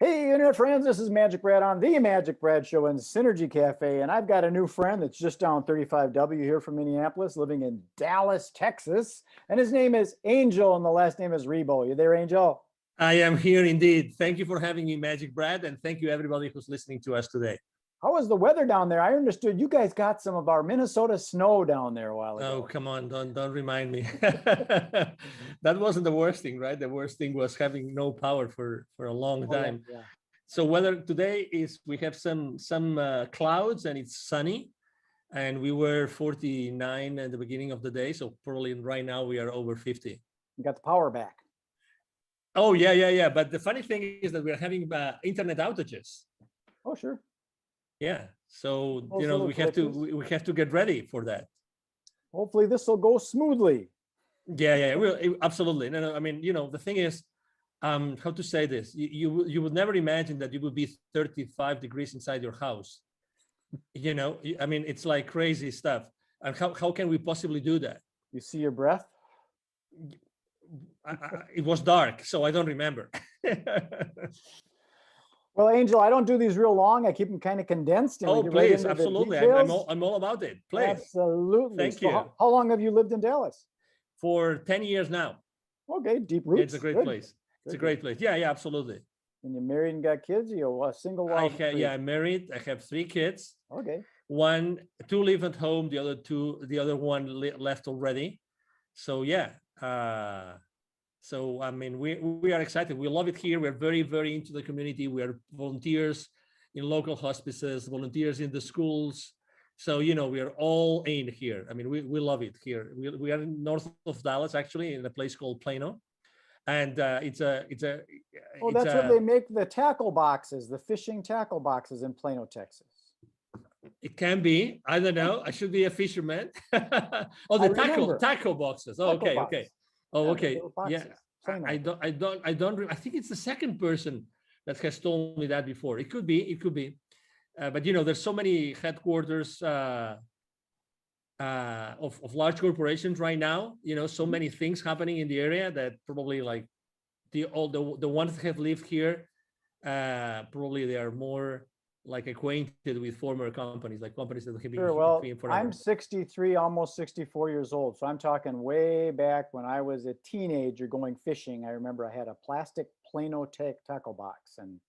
Hey, internet friends, this is Magic Brad on the Magic Brad Show in Synergy Cafe, and I've got a new friend that's just down 35W here from Minneapolis, living in Dallas, Texas, and his name is Angel, and the last name is Ribo. You there, Angel? I am here indeed. Thank you for having me, Magic Brad, and thank you everybody who's listening to us today. How was the weather down there? I understood you guys got some of our Minnesota snow down there a while ago. Oh, come on, don't remind me. That wasn't the worst thing, right? The worst thing was having no power for a long time. Yeah. So weather today is we have some clouds and it's sunny, and we were 49 at the beginning of the day. So probably right now we are over 50. You got the power back. Oh yeah. But the funny thing is that we're having internet outages. Oh sure. Yeah. So Those we have to get ready for that. Hopefully this will go smoothly. Yeah. Absolutely. No. I mean, the thing is, how to say this? You would never imagine that you would be 35 degrees inside your house. I mean, it's like crazy stuff. And how can we possibly do that? You see your breath? It was dark, so I don't remember. Well, Angel, I don't do these real long. I keep them kind of condensed. And oh, please, absolutely. I'm all about it. Please. Absolutely. Thank you. How long have you lived in Dallas? For 10 years now. Okay, deep roots. Yeah, it's a great place. It's a great place. Yeah, absolutely. And you're married and got kids? You're a single? I'm married. I have 3 kids. Okay. 2 live at home. The other one left already. So yeah. So I mean, we are excited. We love it here. We're very, very into the community. We are volunteers in local hospices, volunteers in the schools. So we are all in here. I mean, we love it here. We are north of Dallas, actually, in a place called Plano, and it's a. Oh, that's where they make the tackle boxes, the fishing tackle boxes in Plano, Texas. It can be. I don't know. I should be a fisherman. Oh, the tackle boxes. Oh, okay. Oh, okay. Yeah. I think it's the second person that has told me that before. It could be. But there's so many headquarters of large corporations right now. So many things happening in the area that probably like the ones that have lived here, probably they are more like acquainted with former companies, like companies that have been Sure. Well, forever. I'm 63, almost 64 years old. So I'm talking way back when I was a teenager going fishing. I remember I had a plastic Plano tackle box and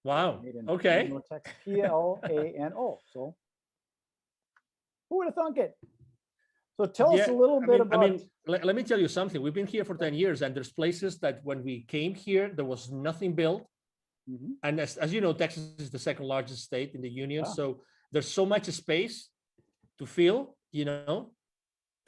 wow. Okay. Plano. So who would have thunk it? So tell us a little bit about. I mean, let me tell you something. We've been here for 10 years, and there's places that when we came here, there was nothing built. Mm-hmm. And as you know, Texas is the second largest state in the union. Wow. So there's so much space to fill,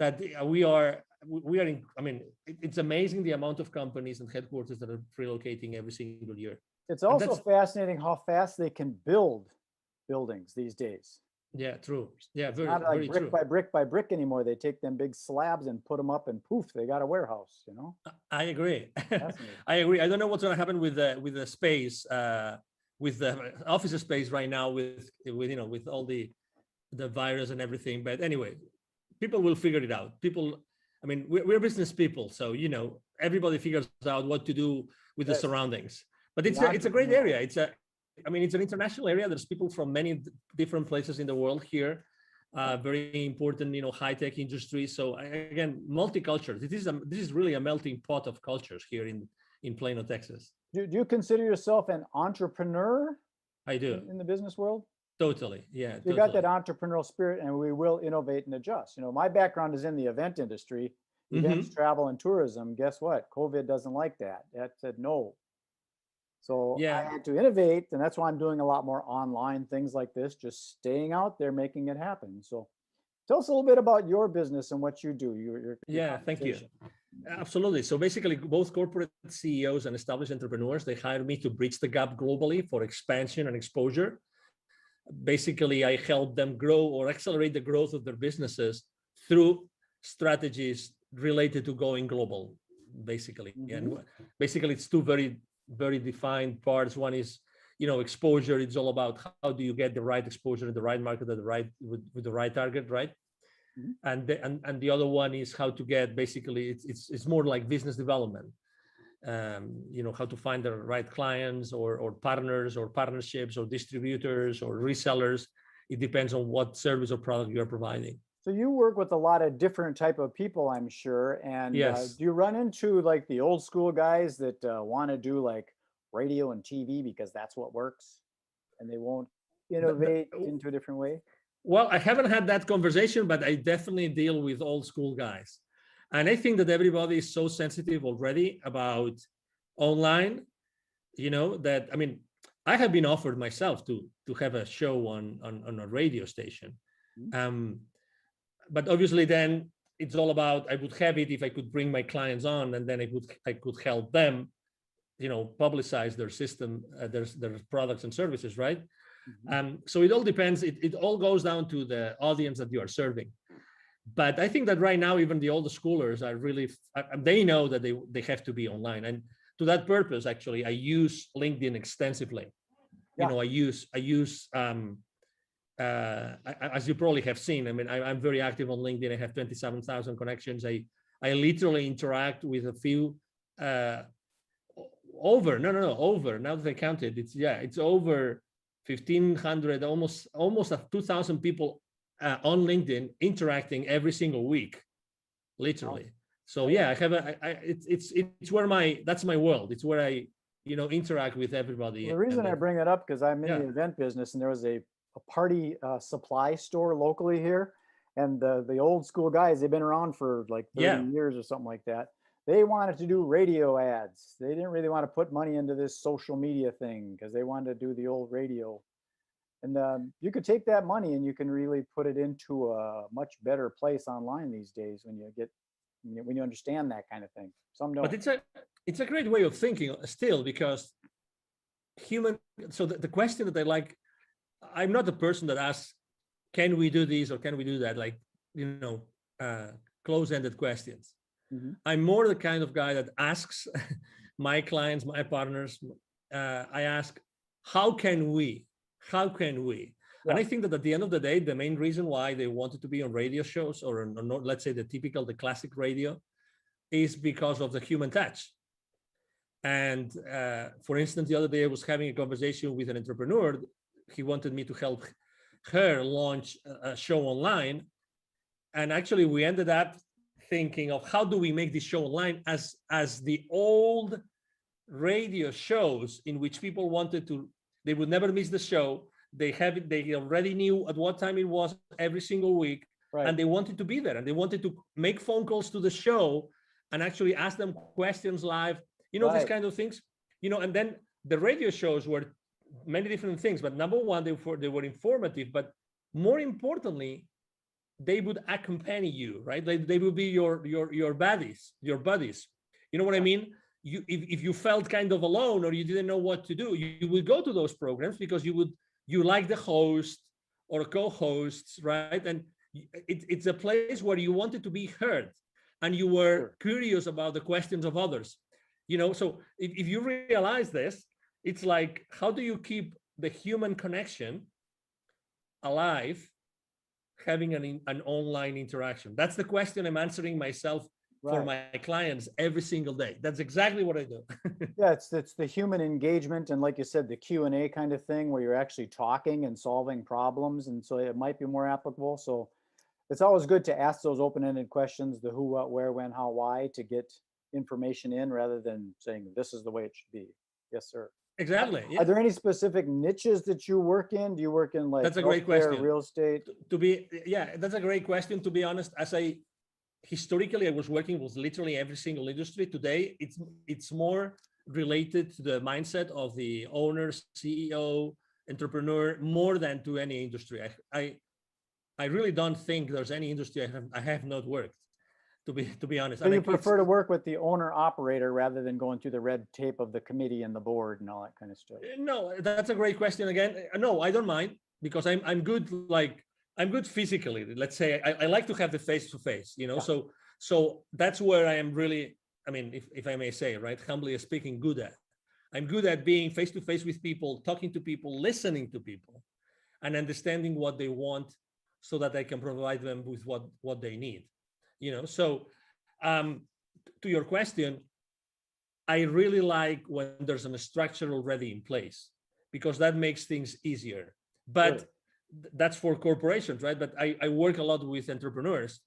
that we are in. I mean, it's amazing the amount of companies and headquarters that are relocating every single year. It's also fascinating how fast they can build buildings these days. Yeah, true. Yeah, very, not like very brick true. by brick by brick anymore. They take them big slabs and put them up, and poof, they got a warehouse. I agree. I agree. I don't know what's going to happen with the space, with the office space right now, with all the virus and everything. But anyway, people will figure it out. I mean, we're business people, so everybody figures out what to do with the surroundings. But it's a great area. It's an international area. There's people from many different places in the world here. Very important, high-tech industry. So again, multicultural. This is really a melting pot of cultures here in Plano, Texas. Do you consider yourself an entrepreneur? I do. In the business world? Totally. Yeah. You got that entrepreneurial spirit, and we will innovate and adjust. My background is in the event industry, events, travel, and tourism. Guess what? COVID doesn't like that. That said no. So I had to innovate, and that's why I'm doing a lot more online things like this, just staying out there, making it happen. So tell us a little bit about your business and what you do. Thank you. Absolutely. So basically, both corporate CEOs and established entrepreneurs, they hire me to bridge the gap globally for expansion and exposure. Basically, I help them grow or accelerate the growth of their businesses through strategies related to going global, basically. Mm-hmm. And basically, it's two very, very defined parts. One is, exposure. It's all about how do you get the right exposure in the right market at the right with the right target, right? Mm-hmm. And the other one is how to get, basically, it's more like business development. how to find the right clients or partners or partnerships or distributors or resellers. It depends on what service or product you're providing. So you work with a lot of different type of people, I'm sure. And Yes. do you run into like the old school guys that want to do like radio and TV because that's what works, and they won't innovate into a different way? Well, I haven't had that conversation, but I definitely deal with old school guys. And I think that everybody is so sensitive already about online, that, I mean, I have been offered myself to have a show on a radio station. But obviously then it's all about, I would have it if I could bring my clients on, and then I could help them, publicize their system, their products and services, right? So it all depends. It all goes down to the audience that you are serving. But I think that right now, even the older schoolers are really, they know that they have to be online. And to that purpose, actually, I use LinkedIn extensively. Yeah. I use as you probably have seen, I mean, I'm very active on LinkedIn. I have 27,000 connections. I literally interact with a few, over, now that I counted, it's over 1,500, almost 2,000 people on LinkedIn interacting every single week, literally. Wow. So yeah, I have it's where that's my world. It's where I, interact with everybody. Well, the reason I bring it up, because I'm in the event business, and there was a party supply store locally here, and the old school guys, they've been around for like 30 years or something like that. They wanted to do radio ads. They didn't really want to put money into this social media thing because they wanted to do the old radio. And you could take that money and you can really put it into a much better place online these days when you understand that kind of thing. Some don't. But it's a great way of thinking still, because so the question that I like, I'm not the person that asks, can we do this or can we do that? Like, close-ended questions. I'm more the kind of guy that asks my clients, my partners, I ask, how can we? Yeah. And I think that at the end of the day, the main reason why they wanted to be on radio shows or let's say the classic radio, is because of the human touch. And for instance, the other day I was having a conversation with an entrepreneur. He wanted me to help her launch a show online. And actually we ended up thinking of how do we make this show online as the old radio shows in which people they would never miss the show. They already knew at what time it was every single week. Right. And they wanted to be there, and they wanted to make phone calls to the show and actually ask them questions live, these kind of things, and then the radio shows were many different things, but number one, they were informative, but more importantly, they would accompany you, right? They would be your buddies. You know what I mean? If you felt kind of alone or you didn't know what to do, you would go to those programs because you like the host or co-hosts, right? And it's a place where you wanted to be heard and you were curious about the questions of others. So if you realize this, it's like, how do you keep the human connection alive, having an online interaction? That's the question I'm answering myself for my clients every single day. That's exactly what I do. Yeah, it's the human engagement, and like you said, the Q&A kind of thing where you're actually talking and solving problems, and so it might be more applicable. So it's always good to ask those open-ended questions, the who, what, where, when, how, why, to get information in rather than saying this is the way it should be. Yes, sir. Exactly. Are there any specific niches that you work in? Do you work in like that's a great question. Real estate? That's a great question. To be honest, historically, I was working with literally every single industry. Today, it's more related to the mindset of the owner, CEO, entrepreneur, more than to any industry. I really don't think there's any industry I have not worked. To be honest. So you prefer to work with the owner operator rather than going through the red tape of the committee and the board and all that kind of stuff? No, that's a great question again. No, I don't mind, because I'm good. I'm good physically. Let's say I like to have the face-to-face, Yeah. So that's where I am really, I mean, if I may say, right, humbly speaking, good at. I'm good at being face-to-face with people, talking to people, listening to people, and understanding what they want so that I can provide them with what they need. So to your question, I really like when there's a structure already in place, because that makes things easier. But Sure. that's for corporations, right? But I work a lot with entrepreneurs.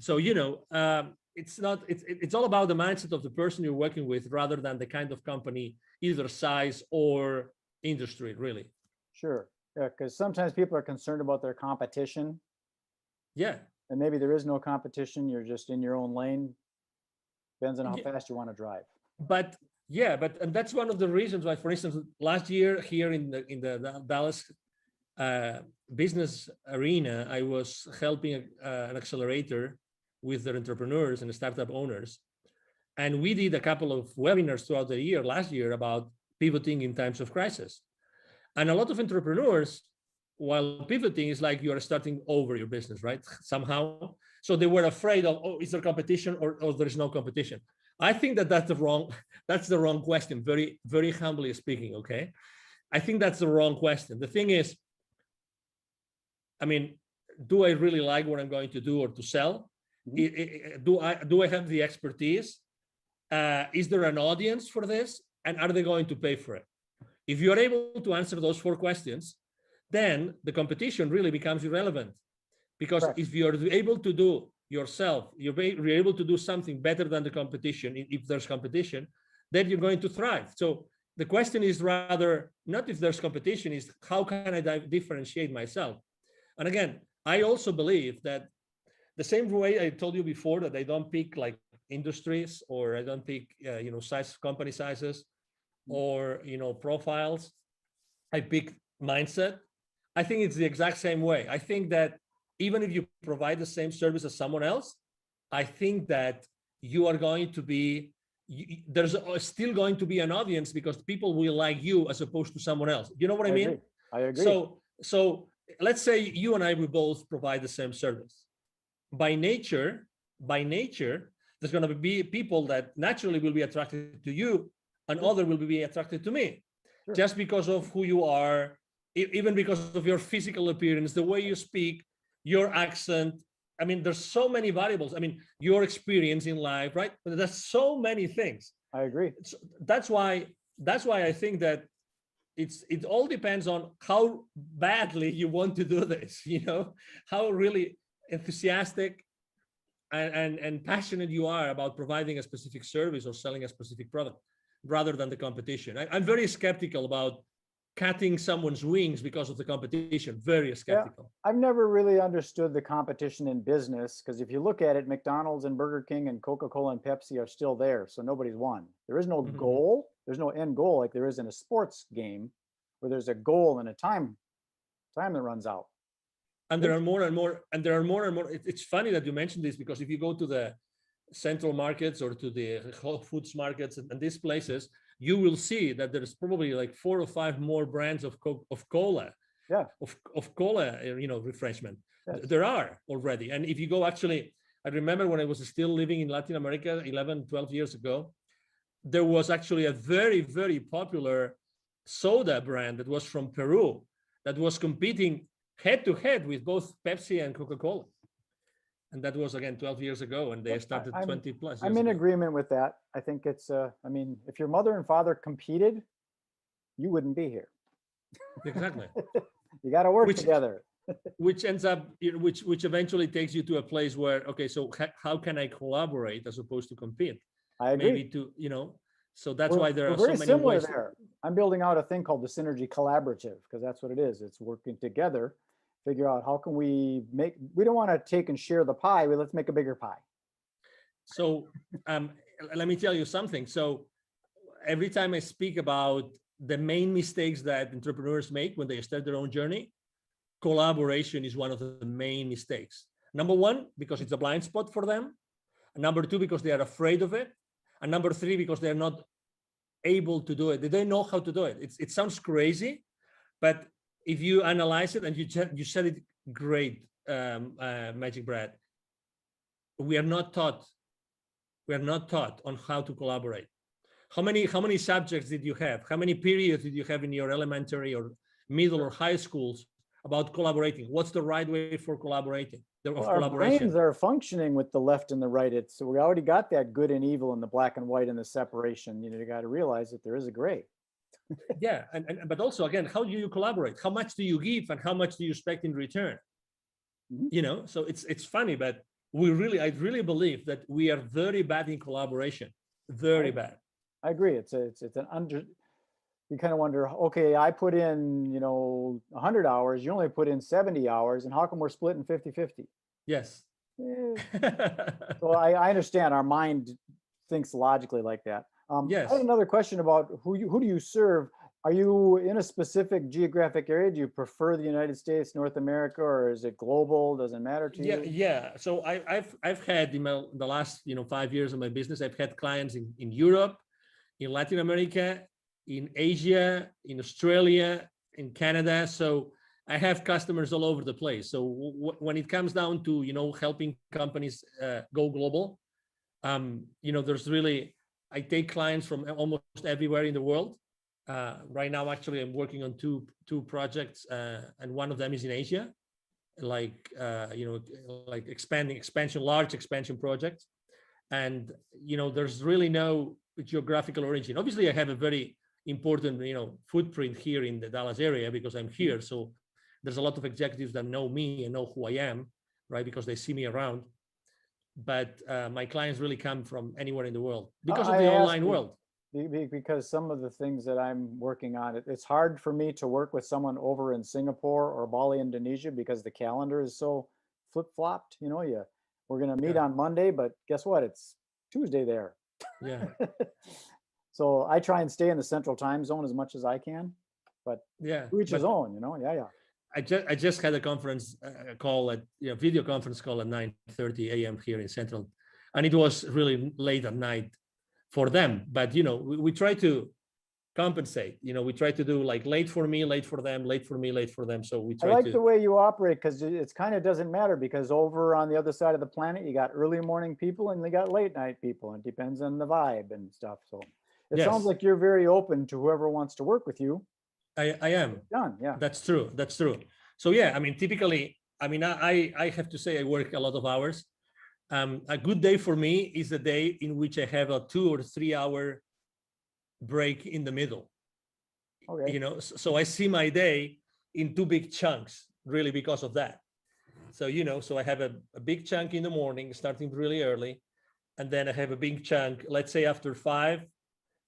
So, it's all about the mindset of the person you're working with rather than the kind of company, either size or industry, really. Sure. Yeah, because sometimes people are concerned about their competition, Yeah. and maybe there is no competition. You're just in your own lane. Depends on how Yeah. fast you want to drive. But yeah, and that's one of the reasons why, for instance, last year here in the Dallas business arena, I was helping an accelerator with their entrepreneurs and startup owners. And we did a couple of webinars throughout the year, last year, about pivoting in times of crisis. And a lot of entrepreneurs, while pivoting, is like you are starting over your business, right? Somehow. So they were afraid of, oh, is there competition or there is no competition? I think that's the wrong question, very, very humbly speaking, okay? I think that's the wrong question. The thing is, I mean, do I really like what I'm going to do or to sell? Mm-hmm. Do I have the expertise? Is there an audience for this? And are they going to pay for it? If you're able to answer those 4 questions, then the competition really becomes irrelevant. Because Correct. If you're able to do yourself, you're able to do something better than the competition, if there's competition, then you're going to thrive. So the question is rather not if there's competition, is how can I differentiate myself? And again, I also believe that the same way I told you before that I don't pick like industries, or I don't pick company sizes, or profiles. I pick mindset. I think it's the exact same way. I think that even if you provide the same service as someone else, I think that you are going to be, there's still going to be an audience, because people will like you as opposed to someone else. You know what I mean? I agree. So let's say you and I, we both provide the same service. By nature, there's going to be people that naturally will be attracted to you, and other will be attracted to me. Sure. Just because of who you are, even because of your physical appearance, the way you speak, your accent. I mean, there's so many variables. I mean, your experience in life, right? There's so many things. I agree. So that's why I think that it all depends on how badly you want to do this, how really enthusiastic and passionate you are about providing a specific service or selling a specific product, rather than the competition. I'm very skeptical about cutting someone's wings because of the competition. Very skeptical. Yeah, I've never really understood the competition in business, because if you look at it, McDonald's and Burger King and Coca-Cola and Pepsi are still there, so nobody's won. There is no goal. There's no end goal like there is in a sports game, where there's a goal and a time that runs out. And there are more and more. It's funny that you mentioned this, because if you go to the central markets or to the Whole Foods markets and these places, you will see that there's probably like 4 or 5 more brands of cola, of cola, refreshment. Yes. There are already. And if you go, actually, I remember when I was still living in Latin America 11, 12 years ago, there was actually a very, very popular soda brand that was from Peru that was competing head to head with both Pepsi and Coca-Cola. And that was, again, 12 years ago, and they started 20 plus years I'm in ago. agreement with that. I think it's, if your mother and father competed, you wouldn't be here. Exactly. You got to work together. Which ends up, which eventually takes you to a place where, okay, so how can I collaborate as opposed to compete? I agree. Maybe so that's why there are so many similar ways. There. I'm building out a thing called the Synergy Collaborative, because that's what it is. It's working together. Figure out how can we don't want to take and share the pie, but let's make a bigger pie. So let me tell you something. So every time I speak about the main mistakes that entrepreneurs make when they start their own journey, collaboration is one of the main mistakes. Number 1, because it's a blind spot for them. And number 2, because they are afraid of it. And number 3, because they're not able to do it. They don't know how to do it. It sounds crazy, but if you analyze it, and you said it great, Magic Brad, we are not taught on how to collaborate. How many subjects did you have? How many periods did you have in your elementary or middle or high schools about collaborating. What's the right way for collaborating? Well, our brains are functioning with the left and the right. So we already got that good and evil and the black and white and the separation. You got to realize that there is a gray. Yeah, but also again, how do you collaborate? How much do you give and how much do you expect in return? Mm-hmm. So it's funny, but I really believe that we are very bad in collaboration. Very bad. I agree. It's an under. You kind of wonder, okay, I put in 100 hours. You only put in 70 hours, and how come we're splitting 50-50? Yes. So I understand our mind thinks logically like that. Yes. I have another question about who do you serve? Are you in a specific geographic area? Do you prefer the United States, North America, or is it global? Doesn't matter to you? Yeah. So I've had in the last 5 years of my business, I've had clients in Europe, in Latin America, in Asia, in Australia, in Canada. So I have customers all over the place. So when it comes down to helping companies go global, there's really, I take clients from almost everywhere in the world. Right now, actually, I'm working on two projects, and one of them is in Asia, like large expansion projects. And there's really no geographical origin. Obviously, I have a very important footprint here in the Dallas area because I'm here. So there's a lot of executives that know me and know who I am, right? Because they see me around. But my clients really come from anywhere in the world because of the online world. Because some of the things that I'm working on, it's hard for me to work with someone over in Singapore or Bali, Indonesia, because the calendar is so flip-flopped. We're going to meet on Monday, but guess what? It's Tuesday there. Yeah. So I try and stay in the central time zone as much as I can, but to each his own, Yeah. I just had a conference call video conference call at 9:30 a.m. here in Central, and it was really late at night for them. But we try to compensate. We try to do like late for me, late for them, late for me, late for them. So we try. I like the way you operate because it's kind of doesn't matter because over on the other side of the planet you got early morning people and they got late night people. It depends on the vibe and stuff. So it sounds like you're very open to whoever wants to work with you. I am. Done. Yeah. That's true. So yeah, I mean, typically, I have to say I work a lot of hours. A good day for me is a day in which I have a 2 or 3 hour break in the middle. Okay. So I see my day in 2 big chunks, really, because of that. So so I have a big chunk in the morning, starting really early, and then I have a big chunk. Let's say after 5,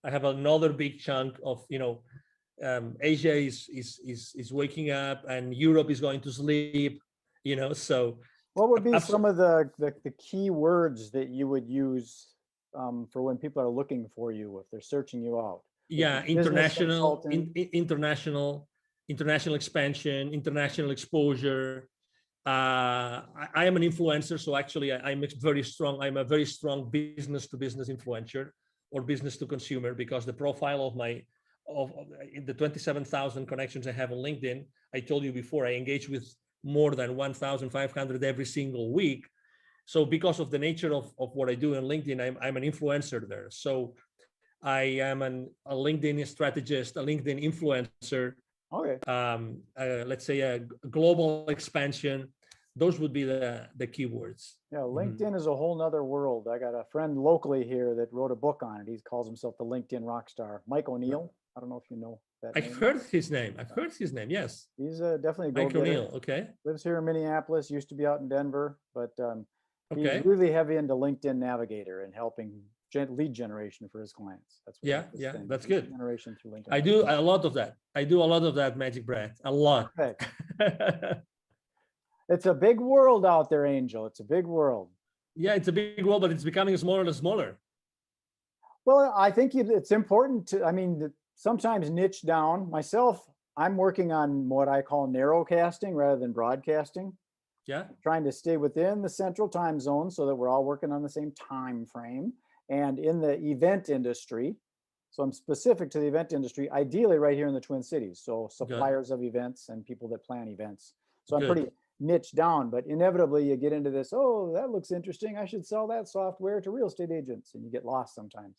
I have another big chunk of Asia is waking up and Europe is going to sleep, so. What would be some of the key words that you would use for when people are looking for you, if they're searching you out? Yeah, international expansion, international exposure. I am an influencer, so actually I'm a very strong business to business influencer or business to consumer, because the profile of the 27,000 connections I have on LinkedIn, I told you before, I engage with more than 1,500 every single week. So because of the nature of what I do on LinkedIn, I'm an influencer there. So I am a LinkedIn strategist, a LinkedIn influencer. Okay. Let's say a global expansion. Those would be the keywords. Yeah, LinkedIn is a whole nother world. I got a friend locally here that wrote a book on it. He calls himself the LinkedIn rock star. Mike O'Neill. I don't know if you know that name. I've heard his name. Yes. He's definitely a Mike O'Neill. Okay. Lives here in Minneapolis. Used to be out in Denver, but he's really heavy into LinkedIn Navigator and helping lead generation for his clients. That's what that's good. Generation through LinkedIn. I do a lot of that. Magic Brad. A lot. It's a big world out there, Angel. It's a big world. Yeah, it's a big world, but it's becoming smaller and smaller. Well, I think it's important to, sometimes niche down. Myself, I'm working on what I call narrowcasting rather than broadcasting. Yeah. Trying to stay within the central time zone so that we're all working on the same time frame. And in the event industry, so I'm specific to the event industry, ideally right here in the Twin Cities. So suppliers of events and people that plan events. So I'm pretty niche down, but inevitably you get into this, oh, that looks interesting. I should sell that software to real estate agents. And you get lost sometimes.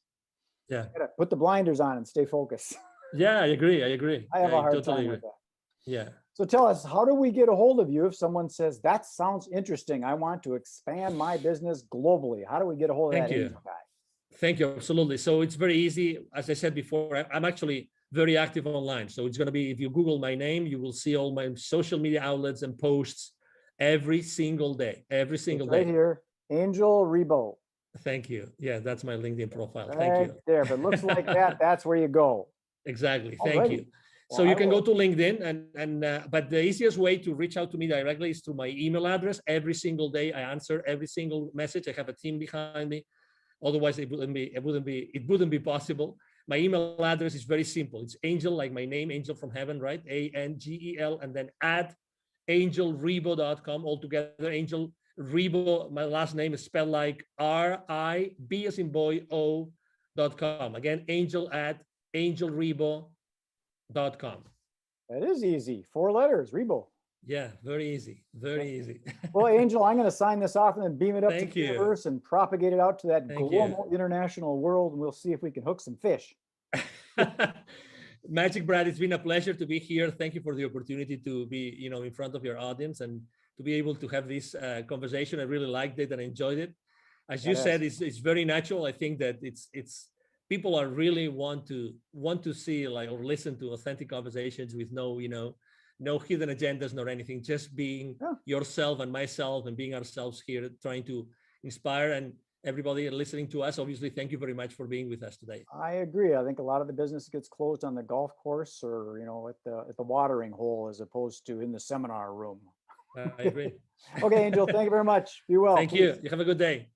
Yeah. You gotta put the blinders on and stay focused. Yeah, I agree. I have a hard time with that. Yeah. So tell us, how do we get a hold of you if someone says, that sounds interesting, I want to expand my business globally? How do we get a hold of that angel guy? Thank you. Absolutely. So it's very easy. As I said before, I'm actually very active online. So it's going to be, if you Google my name, you will see all my social media outlets and posts every single day, every single day. Right here, Angel Ribo. Thank you. Yeah, that's my LinkedIn profile. Right Thank you. there. If it looks like that, that's where you go. Exactly. Thank Already. you. So you can go to LinkedIn but the easiest way to reach out to me directly is through my email address. Every single day, I answer every single message. I have a team behind me. Otherwise, it wouldn't be possible. My email address is very simple. It's Angel, like my name, Angel from Heaven, right? ANGEL, and then at angelribo.com altogether. Angel Ribo, my last name is spelled like RIB as in boy O.com. Again, Angel at angelribo.com. That is easy. 4 letters, Ribo. Yeah, very easy. Very easy. Well, Angel, I'm going to sign this off and then beam it up to the you. universe and propagate it out to that Thank global you. international world. And we'll see if we can hook some fish. Magic Brad, it's been a pleasure to be here. Thank you for the opportunity to be, in front of your audience and to be able to have this conversation. I really liked it and enjoyed it. As you said, it's very natural. I think that it's people are really want to see or listen to authentic conversations with no hidden agendas nor anything, just being yourself and myself and being ourselves here, trying to inspire. And everybody listening to us, obviously, thank you very much for being with us today. I agree. I think a lot of the business gets closed on the golf course or, at the watering hole as opposed to in the seminar room. I agree. Okay, Angel, thank you very much. Be well. Thank you. You have a good day.